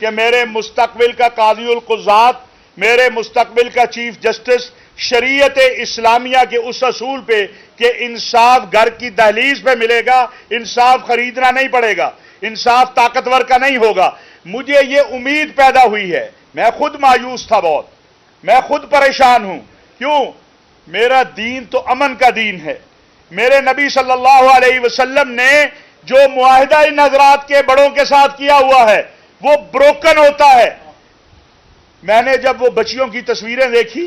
کہ میرے مستقبل کا قاضی القضات، میرے مستقبل کا چیف جسٹس شریعت اسلامیہ کے اس اصول پہ کہ انصاف گھر کی دہلیز پہ ملے گا، انصاف خریدنا نہیں پڑے گا، انصاف طاقتور کا نہیں ہوگا، مجھے یہ امید پیدا ہوئی ہے۔ میں خود مایوس تھا بہت، میں خود پریشان ہوں۔ کیوں؟ میرا دین تو امن کا دین ہے۔ میرے نبی صلی اللہ علیہ وسلم نے جو معاہدہ ان حضرات کے بڑوں کے ساتھ کیا ہوا ہے وہ بروکن ہوتا ہے۔ میں نے جب وہ بچیوں کی تصویریں دیکھی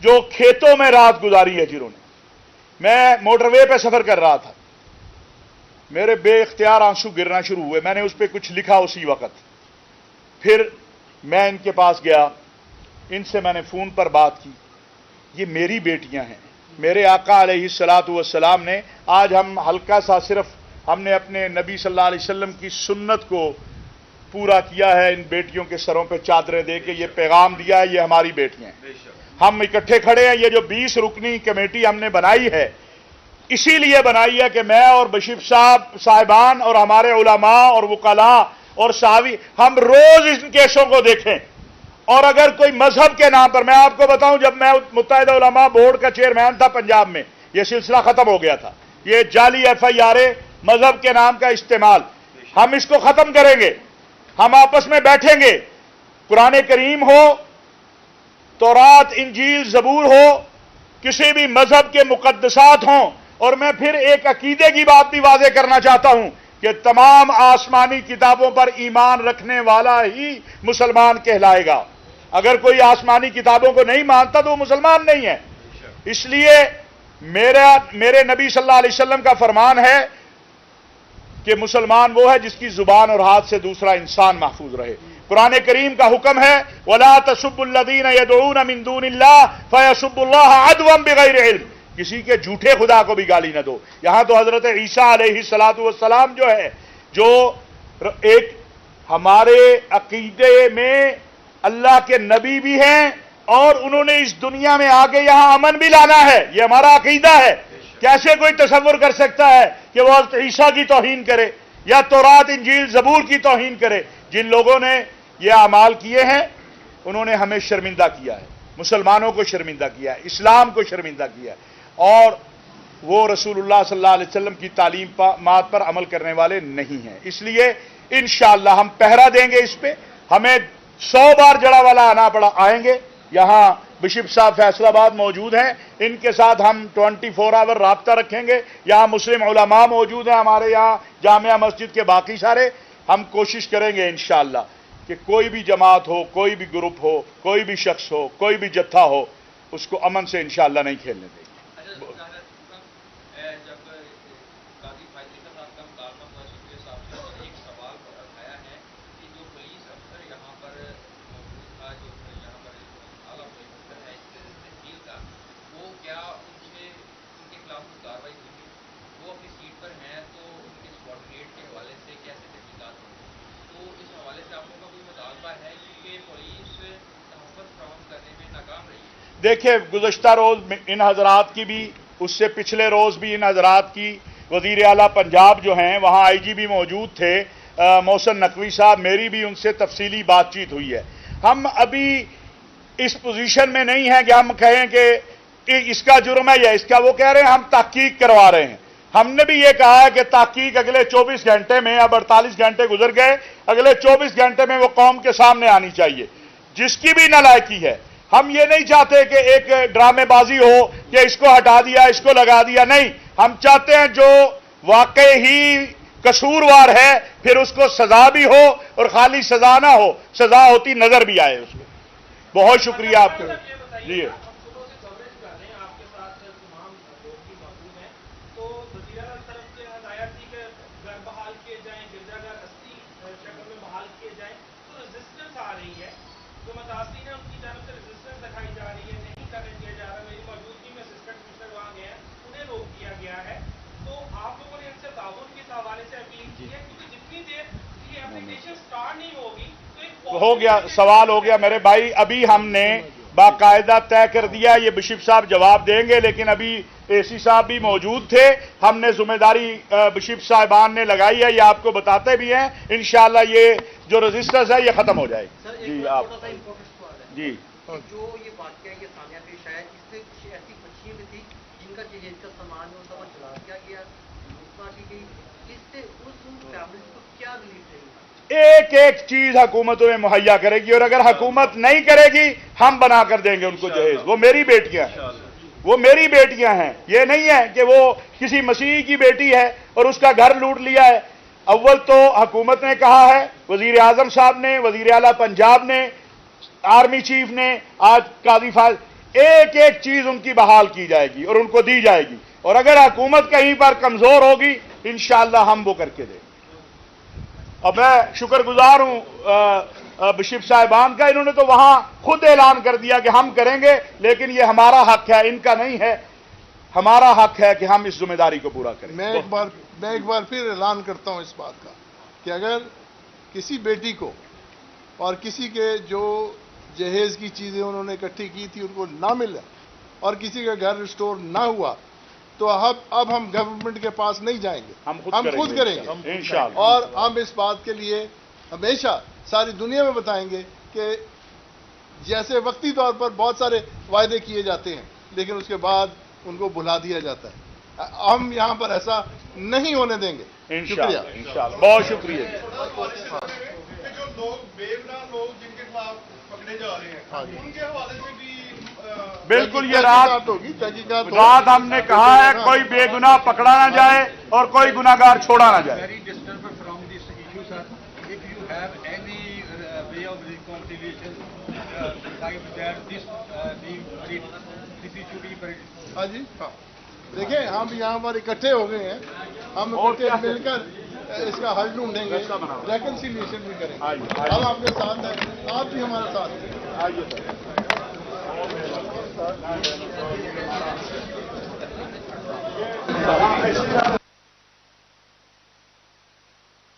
جو کھیتوں میں رات گزاری ہے جنہوں نے، میں موٹر وے پہ سفر کر رہا تھا، میرے بے اختیار آنسو گرنا شروع ہوئے۔ میں نے اس پہ کچھ لکھا اسی وقت۔ پھر میں ان کے پاس گیا، ان سے میں نے فون پر بات کی۔ یہ میری بیٹیاں ہیں۔ میرے آقا علیہ الصلوۃ والسلام نے، آج ہم ہلکا سا صرف ہم نے اپنے نبی صلی اللہ علیہ وسلم کی سنت کو پورا کیا ہے، ان بیٹیوں کے سروں پہ چادریں دے کے یہ پیغام دیا ہے، یہ ہماری بیٹیاں ہیں۔ ہم اکٹھے کھڑے ہیں۔ یہ جو 20 رکنی کمیٹی ہم نے بنائی ہے، اسی لیے بنائی ہے کہ میں اور بشیر صاحبان اور ہمارے علماء اور وکلاء اور صحابی ہم روز ان کیسوں کو دیکھیں، اور اگر کوئی مذہب کے نام پر، میں آپ کو بتاؤں، جب میں متحدہ علماء بورڈ کا چیئرمین تھا پنجاب میں، یہ سلسلہ ختم ہو گیا تھا، یہ جعلی FIR مذہب کے نام کا استعمال، ہم اس کو ختم کریں گے۔ ہم آپس میں بیٹھیں گے، قرآن کریم ہو، تورات انجیل زبور ہو، کسی بھی مذہب کے مقدسات ہوں، اور میں پھر ایک عقیدے کی بات بھی واضح کرنا چاہتا ہوں کہ تمام آسمانی کتابوں پر ایمان رکھنے والا ہی مسلمان کہلائے گا۔ اگر کوئی آسمانی کتابوں کو نہیں مانتا تو وہ مسلمان نہیں ہے۔ اس لیے میرے نبی صلی اللہ علیہ وسلم کا فرمان ہے کہ مسلمان وہ ہے جس کی زبان اور ہاتھ سے دوسرا انسان محفوظ رہے۔ قرآن کریم کا حکم ہے وَلَا تَسُبُّوا الَّذِينَ يَدْعُونَ مِن دُونِ اللَّهِ فَيَسُبُّوا اللَّهَ عَدْوًا بِغَيْرِ عِلْمٍ، کسی کے جھوٹے خدا کو بھی گالی نہ دو۔ یہاں تو حضرت عیسیٰ علیہ السلام جو ہے، جو ایک ہمارے عقیدے میں اللہ کے نبی بھی ہیں، اور انہوں نے اس دنیا میں آگے یہاں امن بھی لانا ہے، یہ ہمارا عقیدہ ہے۔ کیسے کوئی تصور کر سکتا ہے کہ وہ حضرت عیسیٰ کی توہین کرے یا تورات انجیل زبور کی توہین کرے؟ جن لوگوں نے یہ اعمال کیے ہیں انہوں نے ہمیں شرمندہ کیا ہے، مسلمانوں کو شرمندہ کیا ہے، اسلام کو شرمندہ کیا ہے، اور وہ رسول اللہ صلی اللہ علیہ وسلم کی تعلیمات پر عمل کرنے والے نہیں ہیں۔ اس لیے انشاءاللہ ہم پہرا دیں گے اس پہ۔ ہمیں 100 بار جڑا والا آنا پڑا آئیں گے۔ یہاں بشپ صاحب فیصل آباد موجود ہیں، ان کے ساتھ ہم 24 آور رابطہ رکھیں گے۔ یہاں مسلم علماء موجود ہیں ہمارے یہاں، جامعہ مسجد کے باقی سارے، ہم کوشش کریں گے انشاءاللہ کہ کوئی بھی جماعت ہو، کوئی بھی گروپ ہو، کوئی بھی شخص ہو، کوئی بھی جتھا ہو، اس کو امن سے انشاءاللہ نہیں کھیلنے دیں گے۔ دیکھیں، گزشتہ روز ان حضرات کی بھی، اس سے پچھلے روز بھی ان حضرات کی، وزیر اعلیٰ پنجاب جو ہیں وہاں IGP بھی تھے محسن نقوی صاحب، میری بھی ان سے تفصیلی بات چیت ہوئی ہے۔ ہم ابھی اس پوزیشن میں نہیں ہیں کہ ہم کہیں کہ اس کا جرم ہے یا اس کا، وہ کہہ رہے ہیں ہم تحقیق کروا رہے ہیں۔ ہم نے بھی یہ کہا ہے کہ تحقیق اگلے 24 گھنٹے میں، اب 48 گھنٹے گزر گئے، اگلے 24 گھنٹے میں وہ قوم کے سامنے آنی چاہیے، جس کی بھی نالائقی ہے۔ ہم یہ نہیں چاہتے کہ ایک ڈرامے بازی ہو کہ اس کو ہٹا دیا، اس کو لگا دیا، نہیں، ہم چاہتے ہیں جو واقع ہی قصوروار ہے پھر اس کو سزا بھی ہو، اور خالی سزا نہ ہو، سزا ہوتی نظر بھی آئے اس کو۔ بہت شکریہ آپ کا۔ جی ہو گیا، سوال ہو گیا میرے بھائی۔ ابھی ہم نے باقاعدہ طے کر دیا. یہ بشپ صاحب جواب دیں گے, لیکن ابھی اے سی صاحب بھی موجود تھے. ہم نے ذمہ داری بشپ صاحبان نے لگائی ہے, یہ آپ کو بتاتے بھی ہیں. انشاءاللہ یہ جو رجسٹرز ہے یہ ختم ہو جائے گی. جی آپ جی جو یہ واقعہ یہ سامنے پیش آیا, اس سے کچھ ایسی بچیاں بھی تھی جن کا جہیز کا سامان وہ جلا دیا گیا, لوٹمار کی گئی, اس سے اس فیملیز کو کیا ریلیف رہے گا؟ ایک ایک چیز حکومت انہیں مہیا کرے گی, اور اگر حکومت نہیں کرے گی ہم بنا کر دیں گے ان کو جہیز. وہ میری بیٹیاں ہیں, وہ میری بیٹیاں ہیں. یہ نہیں ہے کہ وہ کسی مسیحی کی بیٹی ہے اور اس کا گھر لوٹ لیا ہے. اول تو حکومت نے کہا ہے, وزیر اعظم صاحب نے, وزیر اعلیٰ پنجاب نے, آرمی چیف نے, آج قاضی فاضل, ایک ایک چیز ان کی بحال کی جائے گی اور ان کو دی جائے گی. اور اگر حکومت کہیں پر کمزور ہوگی انشاءاللہ ہم وہ کر کے دیں گے. اور میں شکر گزار ہوں بشپ صاحبان کا, انہوں نے تو وہاں خود اعلان کر دیا کہ ہم کریں گے, لیکن یہ ہمارا حق ہے, ان کا نہیں ہے. ہمارا حق ہے کہ ہم اس ذمہ داری کو پورا کریں. میں ایک بار پھر اعلان کرتا ہوں اس بات کا کہ اگر کسی بیٹی کو اور کسی کے جو جہیز کی چیزیں انہوں نے اکٹھی کی تھی ان کو نہ ملا اور کسی کا گھر ریسٹور نہ ہوا تو اب ہم گورنمنٹ کے پاس نہیں جائیں گے, ہم خود کریں گے انشاءاللہ. اور ہم اس بات کے لیے ہمیشہ ساری دنیا میں بتائیں گے کہ جیسے وقتی طور پر بہت سارے وعدے کیے جاتے ہیں لیکن اس کے بعد ان کو بھلا دیا جاتا ہے, ہم یہاں پر ایسا نہیں ہونے دیں گے. انشاءاللہ انشاءاللہ. بہت شکریہ. جو لوگ بے گناہ لوگ جن کے خلاف پکڑے جا رہے ہیں ان کے حوالے سے بھی بالکل یہ رات ہم نے کہا ہے کوئی بے گناہ پکڑا نہ جائے اور کوئی گناہگار چھوڑا نہ جائے. Very disturbed from this issue, sir. If you have any way of reconciliation, besides that this issue be very. ہاں جی, ہاں دیکھیں ہم یہاں پر اکٹھے ہو گئے ہیں, ہم اکٹھے مل کر اس کا حل ڈھونڈیں گے, ریکنسیلیشن بھی کریں گے. ہم آپ کے ساتھ ہیں, آپ بھی ہمارے ساتھ ہیں. آئیے سر.